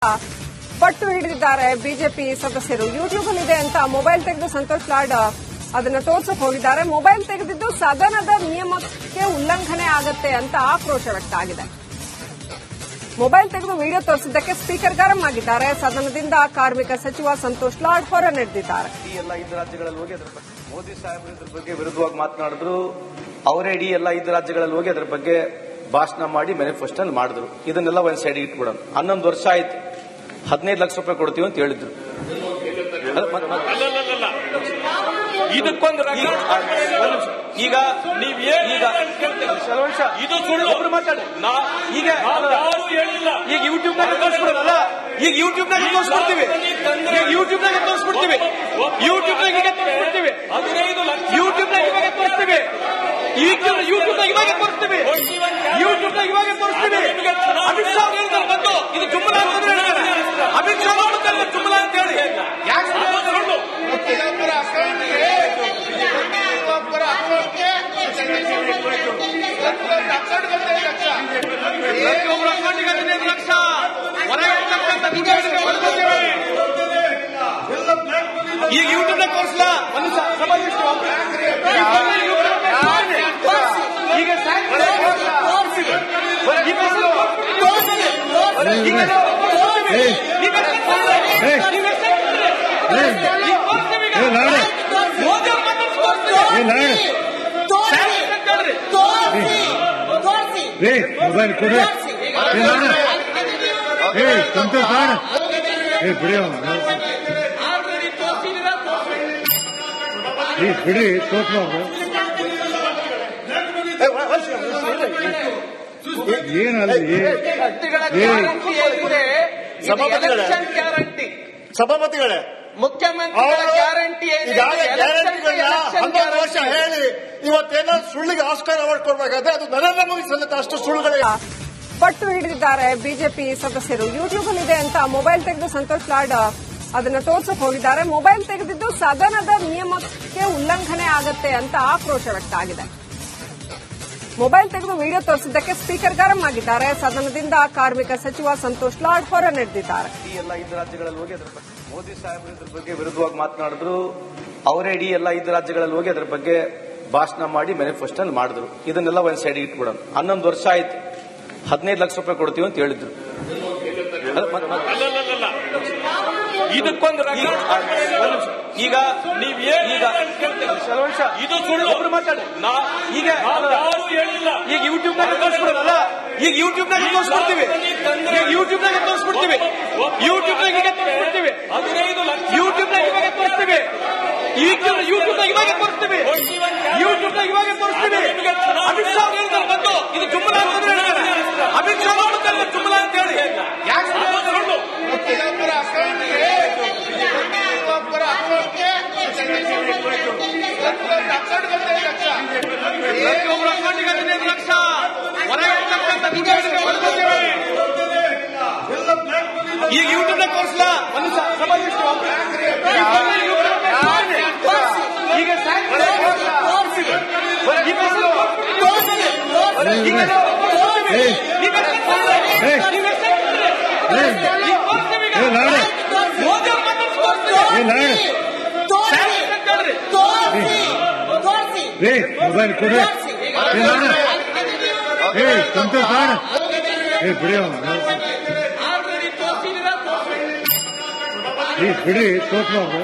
ಪಟ್ಟು ಹಿಡಿದಿದ್ದಾರೆ ಬಿಜೆಪಿ ಸದಸ್ಯರು. ಯೂಟ್ಯೂಬ್ ಅಲ್ಲಿ ಇದೆ ಅಂತ ಮೊಬೈಲ್ ತೆಗೆದು ಸಂತೋಷ್ ಲಾಡ್ ಅದನ್ನ ತೋರ್ಸಕ್ ಹೋಗಿದ್ದಾರೆ. ಮೊಬೈಲ್ ತೆಗೆದಿದ್ದು ಸದನದ ನಿಯಮಕ್ಕೆ ಉಲ್ಲಂಘನೆ ಆಗತ್ತೆ ಅಂತ ಆಕ್ರೋಶ ವ್ಯಕ್ತ ಆಗಿದೆ. ಮೊಬೈಲ್ ತೆಗೆದು ವಿಡಿಯೋ ತೋರಿಸಿದ್ದಕ್ಕೆ ಸ್ಪೀಕರ್ ಗರಂ ಆಗಿದ್ದಾರೆ. ಸದನದಿಂದ ಕಾರ್ಮಿಕ ಸಚಿವ ಸಂತೋಷ್ ಲಾಡ್ ಹೊರ ನಡೆದಿದ್ದಾರೆ. ಎಲ್ಲ 5 ರಾಜ್ಯಗಳಲ್ಲಿ ಹೋಗಿ ಅದರ ಬಗ್ಗೆ ಮೋದಿ ಸಾಹೇಬರು ಇದ್ರ ಬಗ್ಗೆ ವಿರುದ್ಧವಾಗಿ ಮಾತನಾಡಿದ್ರು. ಅವರೇ ಇಡೀ ಎಲ್ಲ 5 ರಾಜ್ಯಗಳಲ್ಲಿ ಹೋಗಿ ಅದರ ಬಗ್ಗೆ ಭಾಷಣ ಮಾಡಿ ಮ್ಯಾನಿಫೆಸ್ಟೋ ಅಲ್ಲಿ ಮಾಡಿದ್ರು. ಇದನ್ನೆಲ್ಲ ಒಂದ್ ಸೈಡ್ ಇಟ್ಬಿಡೋಣ. 11 ವರ್ಷ ಆಯ್ತು, 15 ಲಕ್ಷ ರೂಪಾಯಿ ಕೊಡ್ತೀವಿ ಅಂತ ಹೇಳಿದ್ರು. ಇದಕ್ಕೊಂದು ಈಗ ಇದು ಸುಳ್ಳು ಒಬ್ರು ಮಾತಾಡಿ. ಈಗ ಈಗ ಯೂಟ್ಯೂಬ್ನಾಗ ತೋರಿಸ್ಬಿಡೋದಲ್ಲ, ಈಗ ಯೂಟ್ಯೂಬ್ನಾಗ ತೋರಿಸ್ಬಿಡ್ತೀವಿ, ಯೂಟ್ಯೂಬ್ನಾಗ ತೋರಿಸ್ಬಿಡ್ತೀವಿ, ಯೂಟ್ಯೂಬ್ನಾಗ ಈಗ ತೋರಿಸ್ಬಿಡ್ತೀವಿ, 15 ಲಕ್ಷ ಯೂಟ್ಯೂಬ್ನಾಗ ಇವಾಗ ತೋರಿಸ್ತೀವಿ, ಯೂಟ್ಯೂಬ್ನಾಗ ಇವಾಗ ತೋರಿಸ್ತೀವಿ, ಯೂಟ್ಯೂಬ್ನಾಗ ಇವಾಗ ತೋರಿಸ್ತೀವಿ. ಅಮಿತ್ ಶಾ ಹೇಳಿದ್ರೆ ಬಂದು ಇದು ಜುಮ್ಮಲ ಅಂತ ಹೇಳ್ತಾರೆ. ಅಮಿತ್ ಶಾ ನೋಡುತ್ತಲ್ಲ ಜುಮ್ಮಲ ಅಂತ ಹೇಳಿ ಯಾಕೆ ಈಗ ಯೂಟ್ಯೂಬ್ ತೋರಿಸಲ ಒಂದು ಈಗ ಮೊಬೈಲ್ ಕೊಡಿ ಸಂತೋಷ ಬಿಡಿ ಬಿಡಿ ತೋರ್ಸ್ಬಾರ್ದು. ಏನಲ್ಲ ಸಭಾಪತಿಗಳೇ, ಮುಖ್ಯಮಂತ್ರಿ ಗ್ಯಾರಂಟಿ ಗ್ಯಾರಂಟಿಗಳನ್ನ 11 ವರ್ಷ ಹೇಳಿ ಇವತ್ತೇನಾದ್ರು ಸುಳ್ಳಿಗೆ ಆಸ್ಕರ್ ಅವಾರ್ಡ್ ಕೊಡ್ಬೇಕಾದ್ರೆ ಅದು ನರೇಂದ್ರ ಮೋದಿ ಸಲ್ಲತ್ತೆ. ಅಷ್ಟು ಸುಳ್ಳುಗಳೇ ಪಟ್ಟು ಹಿಡಿದಿದ್ದಾರೆ ಬಿಜೆಪಿ ಸದಸ್ಯರು. ಯೂಟ್ಯೂಬ್ ಅಲ್ಲಿ ಇದೆ ಅಂತ ಮೊಬೈಲ್ ತೆಗೆದು ಸಂತೋಷ್ ಲಾಡ್ ಅದನ್ನ ತೋರ್ಸಕ್ ಹೋಗಿದ್ದಾರೆ. ಮೊಬೈಲ್ ತೆಗೆದಿದ್ದು ಸದನದ ನಿಯಮಕ್ಕೆ ಉಲ್ಲಂಘನೆ ಆಗತ್ತೆ ಅಂತ ಆಕ್ರೋಶ ವ್ಯಕ್ತ ಆಗಿದೆ. ಮೊಬೈಲ್ ತೆಗೆದು ವಿಡಿಯೋ ತೋರಿಸಿದ್ದಕ್ಕೆ ಸ್ಪೀಕರ್ ಗರಂ ಆಗಿದ್ದಾರೆ. ಸದನದಿಂದ ಕಾರ್ಮಿಕ ಸಚಿವ ಸಂತೋಷ್ ಲಾಡ್ ಹೊರ ನಡೆದಿದ್ದಾರೆ. ಎಲ್ಲ 5 ರಾಜ್ಯಗಳಲ್ಲಿ ಹೋಗಿ ಅದರ ಬಗ್ಗೆ ಮೋದಿ ಸಾಹೇಬರು ಇದ್ರ ಬಗ್ಗೆ ವಿರುದ್ಧವಾಗಿ ಮಾತನಾಡಿದ್ರು. ಅವರೇ ಇಡೀ ಎಲ್ಲ 5 ರಾಜ್ಯಗಳಲ್ಲಿ ಹೋಗಿ ಅದರ ಬಗ್ಗೆ ಭಾಷಣ ಮಾಡಿ ಮ್ಯಾನಿಫೆಸ್ಟೋ ಅಲ್ಲಿ ಮಾಡಿದ್ರು. ಇದನ್ನೆಲ್ಲ ಒಂದ್ ಸೈಡ್ ಇಟ್ಬಿಡೋಣ. 11 ವರ್ಷ ಆಯ್ತು, 15 ಲಕ್ಷ ರೂಪಾಯಿ ಕೊಡ್ತೀವಿ ಅಂತ ಹೇಳಿದ್ರು. ಇದಕ್ಕೊಂದು ಈಗ ಇದು ಸುಳ್ಳು ಒಬ್ರು ಮಾತಾಡಿ. ಈಗ ಈಗ ಯೂಟ್ಯೂಬ್ನಾಗ ತೋರಿಸ್ಬಿಡೋದಲ್ಲ, ಈಗ ಯೂಟ್ಯೂಬ್ನಾಗ ತೋರಿಸ್ಬಿಡ್ತೀವಿ, ಯೂಟ್ಯೂಬ್ನಾಗ ತೋರಿಸ್ಬಿಡ್ತೀವಿ, ಯೂಟ್ಯೂಬ್ನಾಗ ಈಗ ತೋರಿಸ್ಬಿಡ್ತೀವಿ, 15 ಲಕ್ಷ ಯೂಟ್ಯೂಬ್ನಾಗ ಇವಾಗ ತೋರಿಸ್ತೀವಿ, ಯೂಟ್ಯೂಬ್ನಾಗ ಇವಾಗ ತೋರಿಸ್ತೀವಿ, ಯೂಟ್ಯೂಬ್ನಾಗ ಇವಾಗ ತೋರಿಸ್ತೀವಿ. ಅಮಿತ್ ಶಾ ಹೇಳಿದ್ರೆ ಬಂದು ಇದು ಜುಮ್ಮಲ ಅಂತ ಹೇಳ್ತಾರೆ. ಅಮಿತ್ ಶಾ ನೋಡುತ್ತಲ್ಲ ಜುಮ್ಮಲ ಅಂತ ಹೇಳಿ ಯಾಕೆ ಈಗ ಯೂಟ್ಯೂಬ್ ತೋರಿಸಲ ಒಂದು ಈಗ ಮೊಬೈಲ್ ಕೊಡಿ ಸಂತೋಷ ಬಿಡಿ ಬಿಡಿ ತೋರ್ಸ್ಬಾರ್ದು.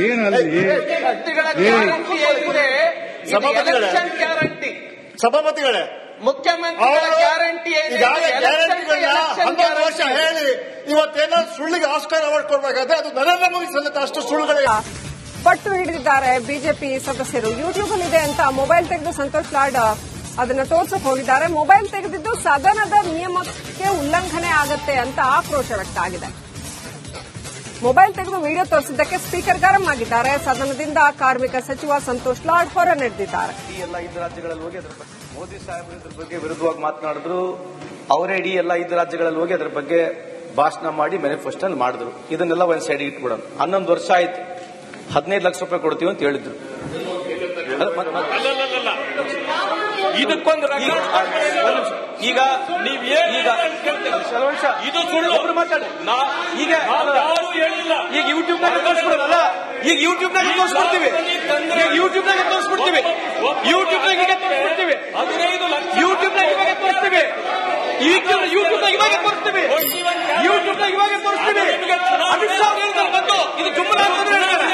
ಏನಲ್ಲ ಸಭಾಪತಿಗಳೇ, ಮುಖ್ಯಮಂತ್ರಿ ಗ್ಯಾರಂಟಿ ಗ್ಯಾರಂಟಿಗಳನ್ನ 11 ವರ್ಷ ಹೇಳಿ ಇವತ್ತೇನಾದ್ರು ಸುಳ್ಳಿಗೆ ಆಸ್ಕರ್ ಅವಾರ್ಡ್ ಕೊಡ್ಬೇಕಾದ್ರೆ ಅದು ನರೇಂದ್ರ ಮೋದಿ ಸಲ್ಲತ್ತೆ. ಅಷ್ಟು ಸುಳ್ಳುಗಳೇ ಪಟ್ಟು ಹಿಡಿದಿದ್ದಾರೆ ಬಿಜೆಪಿ ಸದಸ್ಯರು. ಯೂಟ್ಯೂಬ್ ಅಲ್ಲಿ ಇದೆ ಅಂತ ಮೊಬೈಲ್ ತೆಗೆದು ಸಂತೋಷ್ ಲಾಡ್ ಅದನ್ನ ತೋರ್ಸಕ್ ಹೋಗಿದ್ದಾರೆ. ಮೊಬೈಲ್ ತೆಗೆದಿದ್ದು ಸದನದ ನಿಯಮಕ್ಕೆ ಉಲ್ಲಂಘನೆ ಆಗತ್ತೆ ಅಂತ ಆಕ್ರೋಶ ವ್ಯಕ್ತ ಆಗಿದೆ. ಮೊಬೈಲ್ ತೆಗೆದು ವಿಡಿಯೋ ತೋರಿಸಿದ್ದಕ್ಕೆ ಸ್ಪೀಕರ್ ಗರಂ ಆಗಿದ್ದಾರೆ. ಸದನದಿಂದ ಕಾರ್ಮಿಕ ಸಚಿವ ಸಂತೋಷ್ ಲಾಡ್ ಹೊರ ನಡೆದಿದ್ದಾರೆ. ಎಲ್ಲ 5 ರಾಜ್ಯಗಳಲ್ಲಿ ಹೋಗಿ ಅದರ ಬಗ್ಗೆ ಮೋದಿ ಸಾಹೇಬರು ಇದ್ರ ಬಗ್ಗೆ ವಿರುದ್ಧವಾಗಿ ಮಾತನಾಡಿದ್ರು. ಅವರೇ ಇಡೀ ಎಲ್ಲ 5 ರಾಜ್ಯಗಳಲ್ಲಿ ಹೋಗಿ ಅದರ ಬಗ್ಗೆ ಭಾಷಣ ಮಾಡಿ ಮ್ಯಾನಿಫೆಸ್ಟೋ ಅಲ್ಲಿ ಮಾಡಿದ್ರು. ಇದನ್ನೆಲ್ಲ ಒಂದ್ ಸೈಡ್ ಇಟ್ಬಿಡೋಣ. 11 ವರ್ಷ ಆಯ್ತು, 15 ಲಕ್ಷ ರೂಪಾಯಿ ಕೊಡ್ತೀವಿ ಅಂತ ಹೇಳಿದ್ರು. ಇದಕ್ಕೊಂದು ಈಗ ಇದು ಸುಳ್ಳು. ಒಬ್ರು ಮಾತಾಡಿ. ಈಗ ಯಾರು ಹೇಳಿಲ್ಲ. ಈಗ ಯೂಟ್ಯೂಬ್ನಾಗ ತೋರಿಸ್ಬಿಡೋದಲ್ಲ, ಈಗ ಯೂಟ್ಯೂಬ್ನಾಗ ತೋರಿಸ್ಬಿಡ್ತೀವಿ, ಯೂಟ್ಯೂಬ್ನಾಗ ತೋರಿಸ್ಬಿಡ್ತೀವಿ, ಯೂಟ್ಯೂಬ್ನಾಗ ಈಗ ತೋರಿಸ್ಬಿಡ್ತೀವಿ, 15 ಲಕ್ಷ ಯೂಟ್ಯೂಬ್ನಾಗ ಇವಾಗ ತೋರಿಸ್ತೀವಿ, ಯೂಟ್ಯೂಬ್ನಾಗ ಇವಾಗ ತೋರಿಸ್ತೀವಿ, ಯೂಟ್ಯೂಬ್ನಾಗ ಇವಾಗ ತೋರಿಸ್ತೀವಿ. ಅಮಿತ್ ಶಾ ಹೇಳಿದ್ರೆ ಬಂದು ಇದು ಜುಮ್ಮಲ ಅಂತ ಹೇಳ್ತಾರೆ.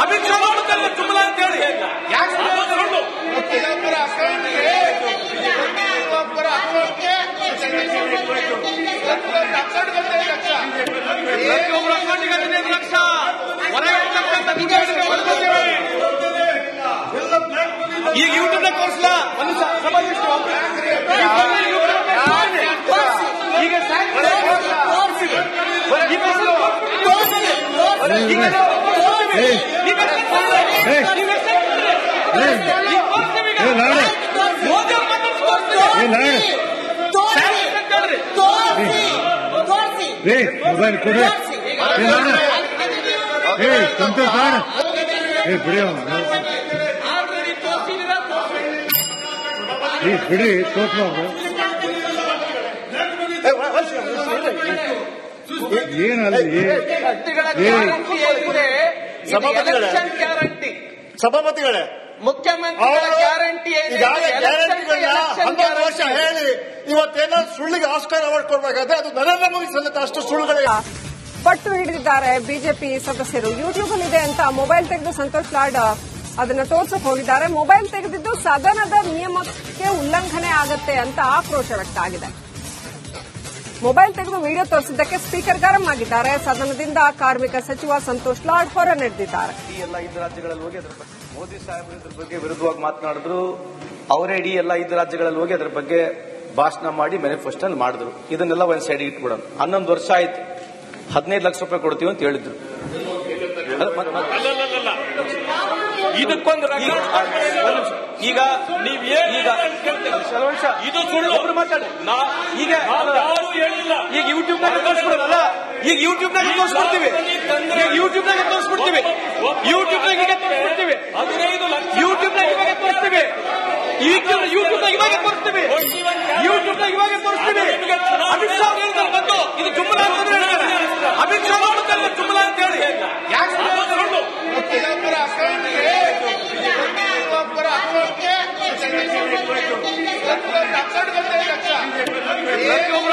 ಅಮಿತ್ ಶಾ ನೋಡುತ್ತಲ್ಲ ಜುಮ್ಮಲ ಅಂತ ಹೇಳಿ ಯಾಕೆ ಸುಳ್ಳು? ಒಬ್ಬರ ಅಕೌಂಟ್ಗೆ ಒಬ್ಬರ ಅಕೌಂಟ್ಗೆ 15 ಲಕ್ಷ ಪ್ರತಿಯೊಬ್ಬರ ಅಕೌಂಟಿಗೆ 15 ಲಕ್ಷ ಹೊರಗೆ ಹೋಗ್ತಕ್ಕಂಥ ದುಡ್ಡು ಬರ್ಕೊತೀವಿ. ಈಗ ಯೂಟ್ಯೂಬ್ನಾಗ ತೋರಿಸಲ ಒಂದು ಸಮಾವೇಶ ಈಗ ಮೊಬೈಲ್ ಕೊಡ್ರಿ. ಸಂತೋಷ್ ಬಿಡಿ ಬಿಡಿ ತೋರ್ಸ್ಬಾರ್ದು. ಏನಲ್ಲ ಗ್ಯಾರಂಟಿ ಸಭಾಪತಿಗಳೇ, ಮುಖ್ಯಮಂತ್ರಿಗಳ ಗ್ಯಾರಂಟಿ ಈಗಾಗಲೇ ಗ್ಯಾರಂಟಿಗಳನ್ನ 11 ವರ್ಷ ಹೇಳಿ ಇವತ್ತೇನಾದ್ರು ಸುಳ್ಳಿಗೆ ಆಸ್ಕಾರ ಅವಾರ್ಡ್ ಕೊಡ್ಬೇಕಾದ್ರೆ ಅದು ನರೇಂದ್ರ ಮೋದಿ ಸಲ್ಲುತ್ತೆ. ಅಷ್ಟು ಸುಳ್ಳುಗಳೇ ಪಟ್ಟು ಹಿಡಿದಿದ್ದಾರೆ ಬಿಜೆಪಿ ಸದಸ್ಯರು. ಯೂಟ್ಯೂಬ್ ಅಲ್ಲಿ ಇದೆ ಅಂತ ಮೊಬೈಲ್ ತೆಗೆದು ಸಂತೋಷ್ ಲಾಡ್ ಅದನ್ನ ತೋರ್ಸಕ್ ಹೋಗಿದ್ದಾರೆ. ಮೊಬೈಲ್ ತೆಗೆದಿದ್ದು ಸದನದ ನಿಯಮಕ್ಕೆ ಉಲ್ಲಂಘನೆ ಆಗತ್ತೆ ಅಂತ ಆಕ್ರೋಶ ವ್ಯಕ್ತ ಆಗಿದೆ. ಮೊಬೈಲ್ ತೆಗೆದು ವಿಡಿಯೋ ತೋರಿಸಿದ್ದಕ್ಕೆ ಸ್ಪೀಕರ್ ಗರಂ ಆಗಿದ್ದಾರೆ. ಸದನದಿಂದ ಕಾರ್ಮಿಕ ಸಚಿವ ಸಂತೋಷ್ ಲಾಡ್ ಹೊರ ನಡೆದಿದ್ದಾರೆ. ಎಲ್ಲ 5 ರಾಜ್ಯಗಳಲ್ಲಿ ಹೋಗಿ ಅದ್ರ ಬಗ್ಗೆ ಮೋದಿ ಸಾಹೇಬರು ಇದ್ರ ಬಗ್ಗೆ ವಿರುದ್ಧವಾಗಿ ಮಾತನಾಡಿದ್ರು. ಅವರೇ ಇಡೀ ಎಲ್ಲ 5 ರಾಜ್ಯಗಳಲ್ಲಿ ಹೋಗಿ ಅದ್ರ ಬಗ್ಗೆ ಭಾಷಣ ಮಾಡಿ ಮ್ಯಾನಿಫೆಸ್ಟೋ ಅಲ್ಲಿ ಮಾಡಿದ್ರು. ಇದನ್ನೆಲ್ಲ ಒಂದ್ ಸೈಡ್ ಇಟ್ಬಿಡೋಣ. 11 ವರ್ಷ ಆಯ್ತು, 15 ಲಕ್ಷ ರೂಪಾಯಿ ಕೊಡ್ತೀವಿ ಅಂತ ಹೇಳಿದ್ರು. ಇದಕ್ಕೊಂದು ಈಗ ಇದು ಸುಳ್ಳು. ಒಬ್ರು ಮಾತಾಡಿ. ಈಗ ಯಾರು ಹೇಳಿಲ್ಲ. ಈಗ ಯೂಟ್ಯೂಬ್ನಾಗ ತೋರಿಸ್ಬಿಡೋದಲ್ಲ, ಈಗ ಯೂಟ್ಯೂಬ್ನಾಗ ತೋರಿಸ್ಬಿಡ್ತೀವಿ, ಯೂಟ್ಯೂಬ್ನಾಗ ತೋರಿಸ್ಬಿಡ್ತೀವಿ, ಯೂಟ್ಯೂಬ್ನಾಗ ಈಗ ತೋರಿಸ್ಬಿಡ್ತೀವಿ, 15 ಲಕ್ಷ ಯೂಟ್ಯೂಬ್ನಾಗ ಇವಾಗ ತೋರಿಸ್ತೀವಿ, ಯೂಟ್ಯೂಬ್ನಾಗ ಇವಾಗ ತೋರಿಸ್ತೀವಿ, ಯೂಟ್ಯೂಬ್ನಾಗ ಇವಾಗ ತೋರಿಸ್ತೀವಿ. ಅಮಿತ್ ಶಾ ಹೇಳಿದ್ರೆ ಬಂದು ಇದು ಜುಮ್ಮಲ ಅಂತ ಹೇಳ್ತಾರೆ. ಅಮಿತ್ ಶಾ ನೋಡುತ್ತಲ್ಲ ಜುಮ್ಮಲ ಅಂತ ಹೇಳಿ ಯಾಕೆ ಸುಳ್ಳು? ಒಬ್ಬರ ಅಕೌಂಟ್ಗೆ ಒಬ್ಬರ ಅಕೌಂಟ್ಗೆ 15 ಲಕ್ಷ ಪ್ರತಿಯೊಬ್ಬರ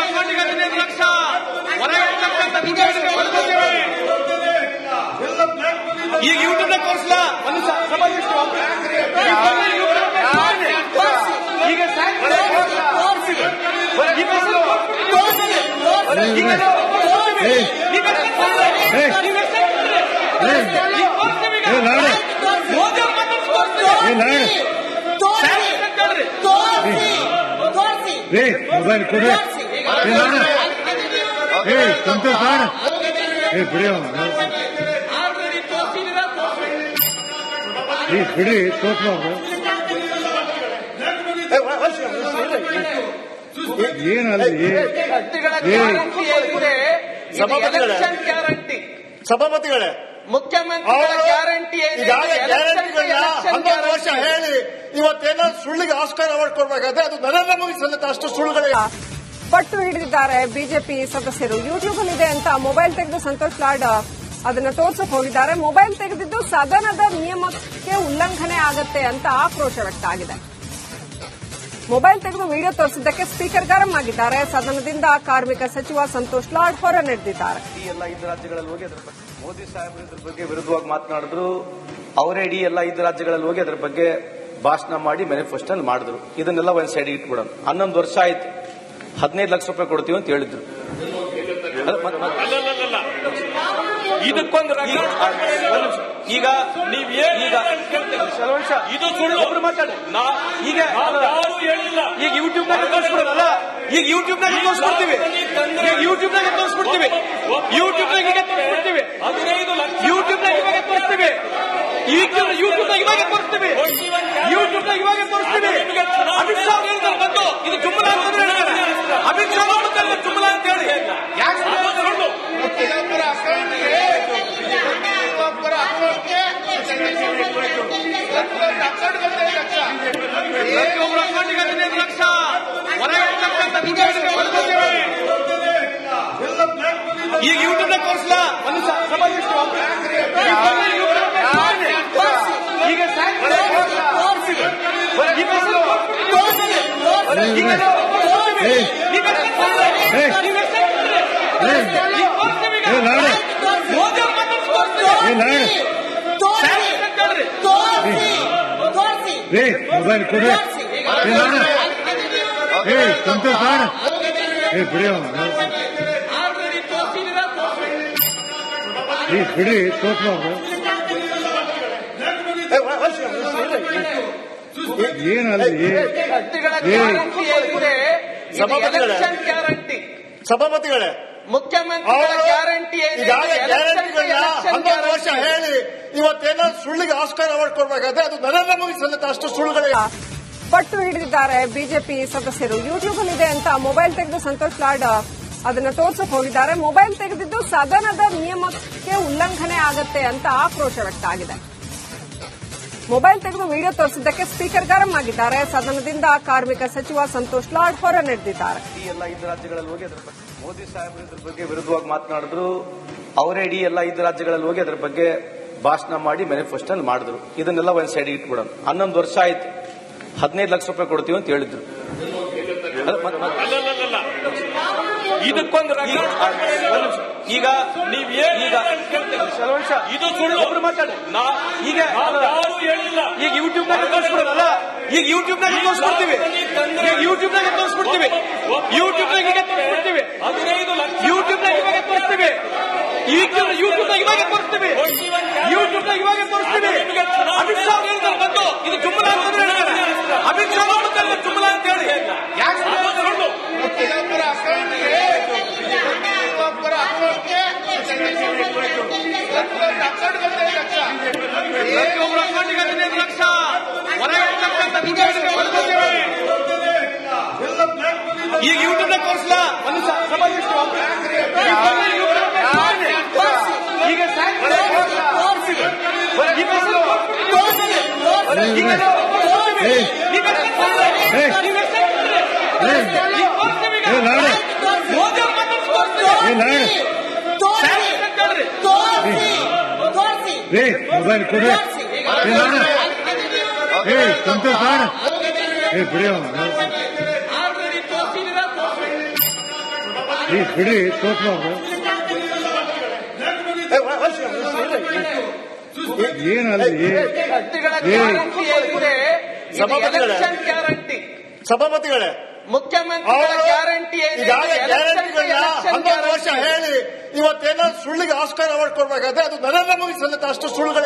ಅಕೌಂಟಿಗೆ 15 ಲಕ್ಷ ಹೊರಗೆ ಹೋಗ್ತಕ್ಕಂಥ ದುಡ್ಡು ಬರ್ಕೊತೀವಿ. ಈಗ ಯೂಟ್ಯೂಬ್ನಾಗ ತೋರಿಸಲ ಒಂದು ಸಮಾವೇಶ ಈಗ ಮೊಬೈಲ್ ಕೊಡ್ರಿ. ಸಂತೋಷ್ ಬಿಡಿ ಬಿಡಿ ತೋರ್ಸ್ಬಾರ್ದು. ಏನಲ್ಲ ಗ್ಯಾರಂಟಿ ಸಭಾಪತಿಗಳೇ, ಮುಖ್ಯಮಂತ್ರಿಗಳ ಗ್ಯಾರಂಟಿ ಈಗಾಗಲೇ ಗ್ಯಾರಂಟಿಗಳನ್ನ 11 ವರ್ಷ ಹೇಳಿ ಇವತ್ತೇನಾದ್ರು ಸುಳ್ಳಿಗೆ ಆಸ್ಕಾರ ಅವಾರ್ಡ್ ಕೊಡ್ಬೇಕಾದ್ರೆ ಅದು ನರೇಂದ್ರ ಮೋದಿ ಸಲ್ಲುತ್ತೆ. ಅಷ್ಟು ಸುಳ್ಳುಗಳೇ ಪಟ್ಟು ಹಿಡಿದಿದ್ದಾರೆ ಬಿಜೆಪಿ ಸದಸ್ಯರು. ಯೂಟ್ಯೂಬ್ ಅಲ್ಲಿ ಇದೆ ಅಂತ ಮೊಬೈಲ್ ತೆಗೆದು ಸಂತೋಷ್ ಲಾಡ್ ಅದನ್ನ ತೋರ್ಸಕ್ ಹೋಗಿದ್ದಾರೆ. ಮೊಬೈಲ್ ತೆಗೆದಿದ್ದು ಸದನದ ನಿಯಮಕ್ಕೆ ಉಲ್ಲಂಘನೆ ಆಗತ್ತೆ ಅಂತ ಆಕ್ರೋಶ ವ್ಯಕ್ತ ಆಗಿದೆ. ಮೊಬೈಲ್ ತೆಗೆದು ವಿಡಿಯೋ ತೋರಿಸಿದ್ದಕ್ಕೆ ಸ್ಪೀಕರ್ ಗರಂ ಆಗಿದ್ದಾರೆ. ಸದನದಿಂದ ಕಾರ್ಮಿಕ ಸಚಿವ ಸಂತೋಷ್ ಲಾಡ್ ಹೊರ ನಡೆದಿದ್ದಾರೆ. ಎಲ್ಲ 5 ರಾಜ್ಯಗಳಲ್ಲಿ ಹೋಗಿ ಅದ್ರ ಬಗ್ಗೆ ಮೋದಿ ಸಾಹೇಬರು ಇದ್ರ ಬಗ್ಗೆ ವಿರುದ್ಧವಾಗಿ ಮಾತನಾಡಿದ್ರು. ಅವರೇ ಇಡೀ ಎಲ್ಲ 5 ರಾಜ್ಯಗಳಲ್ಲಿ ಹೋಗಿ ಅದ್ರ ಬಗ್ಗೆ ಭಾಷಣ ಮಾಡಿ ಮ್ಯಾನಿಫೆಸ್ಟೋ ಅಲ್ಲಿ ಮಾಡಿದ್ರು. ಇದನ್ನೆಲ್ಲ ಒಂದ್ ಸೈಡ್ ಇಟ್ಬಿಡೋಣ. 11 ವರ್ಷ ಆಯ್ತು, 15 ಲಕ್ಷ ರೂಪಾಯಿ ಕೊಡ್ತೀವಿ ಅಂತ ಹೇಳಿದ್ರು. ಇದಕ್ಕೊಂದು ಈಗ ಇದು ಸುಳ್ಳು. ಒಬ್ರು ಮಾತಾಡಿ. ಈಗ ಯಾರು ಹೇಳಿಲ್ಲ. ಈಗ ಯೂಟ್ಯೂಬ್ನಾಗ ತೋರಿಸ್ಬಿಡೋದಲ್ಲ, ಈಗ ಯೂಟ್ಯೂಬ್ನಾಗ ತೋರಿಸ್ಬಿಡ್ತೀವಿ, ಯೂಟ್ಯೂಬ್ನಾಗ ತೋರಿಸ್ಬಿಡ್ತೀವಿ, ಯೂಟ್ಯೂಬ್ನಾಗ ಈಗ ತೋರಿಸ್ಬಿಡ್ತೀವಿ, 15 ಲಕ್ಷ ಯೂಟ್ಯೂಬ್ನಾಗ ಇವಾಗ ತೋರಿಸ್ತೀವಿ, ಯೂಟ್ಯೂಬ್ನಾಗ ಇವಾಗ ತೋರಿಸ್ತೀವಿ, ಯೂಟ್ಯೂಬ್ನಾಗ ಇವಾಗ ತೋರಿಸ್ತೀವಿ. ಅಮಿತ್ ಶಾ ಹೇಳಿದ್ರೆ ಬಂದು ಇದು ಜುಮ್ಮಲ ಅಂತ ಹೇಳ್ತಾರೆ. ಅಮಿತ್ ಶಾ ನೋಡುತ್ತಲ್ಲ ಜುಮ್ಮಲ ಅಂತ ಹೇಳಿ ಯಾಕೆ ಸುಳ್ಳು? ಒಬ್ಬರ ಅಕೌಂಟ್ಗೆ ಒಬ್ಬರ ಅಕೌಂಟ್ಗೆ 15 ಲಕ್ಷ ಪ್ರತಿಯೊಬ್ಬರ ಅಕೌಂಟಿಗೆ 15 ಲಕ್ಷ ಹೊರಗೆ ಹೋಗ್ತಕ್ಕಂಥ ಈಗ ಯೂಟ್ಯೂಬ್ ತೋರಿಸಲ ಮೊಬೈಲ್ ಕೊಡ್ರಿ ಸಂತೋಷ್ ಬಿಡಿ ಬಿಡಿ ತೋರ್ಸ್ಬಾರ್ದು ಏನಲ್ಲ ಸಭಾಪತಿಗಳೇ ಮುಖ್ಯಮಂತ್ರಿಗಳ ಗ್ಯಾರಂಟಿ ಈಗಾಗಲೇ ಗ್ಯಾರಂಟಿಗಳನ್ನ 11 ವರ್ಷ ಹೇಳಿ ಇವತ್ತೇನಾದ್ರು ಸುಳ್ಳಿಗೆ ಆಸ್ಕಾರ ಅವಾರ್ಡ್ ಕೊಡ್ಬೇಕಾದ್ರೆ ಅದು ನರೇಂದ್ರ ಮೋದಿ ಸಲ್ಲುತ್ತೆ. ಅಷ್ಟು ಸುಳ್ಳುಗಳೇ ಪಟ್ಟು ಹಿಡಿದಿದ್ದಾರೆ ಬಿಜೆಪಿ ಸದಸ್ಯರು. ಯೂಟ್ಯೂಬ್ ಅಲ್ಲಿ ಇದೆ ಅಂತ ಮೊಬೈಲ್ ತೆಗೆದು ಸಂತೋಷ್ ಲಾಡ್ ಅದನ್ನ ತೋರ್ಸಕ್ ಹೋಗಿದ್ದಾರೆ. ಮೊಬೈಲ್ ತೆಗೆದಿದ್ದು ಸದನದ ನಿಯಮಕ್ಕೆ ಉಲ್ಲಂಘನೆ ಆಗತ್ತೆ ಅಂತ ಆಕ್ರೋಶ ವ್ಯಕ್ತ ಆಗಿದೆ. ಮೊಬೈಲ್ ತೆಗೆದು ವಿಡಿಯೋ ತೋರಿಸಿದ್ದಕ್ಕೆ ಸ್ಪೀಕರ್ ಗರಂ ಆಗಿದ್ದಾರೆ. ಸದನದಿಂದ ಕಾರ್ಮಿಕ ಸಚಿವ ಸಂತೋಷ್ ಲಾಡ್ ಹೊರ ನಡೆದಿದ್ದಾರೆ. ಎಲ್ಲ 5 ರಾಜ್ಯಗಳಲ್ಲಿ ಹೋಗಿ ಅದರ ಬಗ್ಗೆ ಮೋದಿ ಸಾಹೇಬರು ಇದ್ರ ಬಗ್ಗೆ ವಿರುದ್ಧವಾಗಿ ಮಾತನಾಡಿದ್ರು. ಅವರೇ ಇಡೀ ಎಲ್ಲ 5 ರಾಜ್ಯಗಳಲ್ಲಿ ಹೋಗಿ ಅದರ ಬಗ್ಗೆ ಭಾಷಣ ಮಾಡಿ ಮ್ಯಾನಿಫೆಸ್ಟೋನಲ್ಲಿ ಮಾಡಿದ್ರು. ಇದನ್ನೆಲ್ಲ ಒಂದ್ ಸೈಡ್ ಇಟ್ಬಿಡೋಣ. 11 ವರ್ಷ ಆಯ್ತು, 15 ಲಕ್ಷ ರೂಪಾಯಿ ಕೊಡ್ತೀವಿ ಅಂತ ಹೇಳಿದ್ರು. ಇದಕ್ಕೊಂದು ಈಗ ಇದು ಸುಳ್ಳು. ಒಬ್ರು ಮಾತಾಡಿ. ಈಗ ಯಾರು ಹೇಳಿಲ್ಲ. ಈಗ ಯೂಟ್ಯೂಬ್ನಾಗ ತೋರಿಸ್ಬಿಡೋದಲ್ಲ, ಈಗ ಯೂಟ್ಯೂಬ್ನಾಗ ತೋರಿಸ್ಬಿಡ್ತೀವಿ. ಯೂಟ್ಯೂಬ್ನಾಗ ತೋರಿಸ್ಬಿಡ್ತೀವಿ. ಯೂಟ್ಯೂಬ್ನಾಗ ಈಗ ತೋರಿಸ್ಬಿಡ್ತೀವಿ. 15 ಲಕ್ಷ ಯೂಟ್ಯೂಬ್ನಾಗ ಇವಾಗ ತೋರಿಸ್ತೀವಿ. ಯೂಟ್ಯೂಬ್ನಾಗ ಇವಾಗ ತೋರಿಸ್ತೀವಿ. ಯೂಟ್ಯೂಬ್ನಾಗ ಇವಾಗ ತೋರಿಸ್ತೀವಿ. ಅಮಿತ್ ಶಾ ಹೇಳ್ತಾರೆ ಬಂದು ಇದು ಜುಮ್ಮಲ ಅಂತ ಹೇಳ್ತಾರೆ. ಅಮಿತ್ ಶಾ ನೋಡುತ್ತಲ್ಲ ಜುಮ್ಮಲ ಅಂತ ಹೇಳಿ ಯಾಕೆ ಸುಳ್ಳು? ಒಬ್ಬರ ಅಕೌಂಟ್ಗೆ ಈಗ ಯೂಟ್ಯೂಬ್ನಾಗ ತೋರಿಸಲ ಮೊಬೈಲ್ ಕೊಡ್ರಿ ಸಂತೋಷ್ ಬಿಡಿ ಬಿಡಿ ತೋರ್ಸ್ಬಾರ್ದು ಏನಲ್ಲ ಸಭಾಪತಿಗಳೇ ಮುಖ್ಯಮಂತ್ರಿಗಳ ಗ್ಯಾರಂಟಿ ಈಗಾಗಲೇ ಗ್ಯಾರಂಟಿಗಳನ್ನ 11 ವರ್ಷ ಹೇಳಿ ಇವತ್ತೇನಾದ್ರು ಸುಳ್ಳಿಗೆ ಆಸ್ಕಾರ ಅವಾರ್ಡ್ ಕೊಡ್ಬೇಕಾದ್ರೆ ಅದು ನರೇಂದ್ರ ಮೋದಿ ಸಲ್ಲುತ್ತೆ. ಅಷ್ಟು ಸುಳ್ಳುಗಳೇ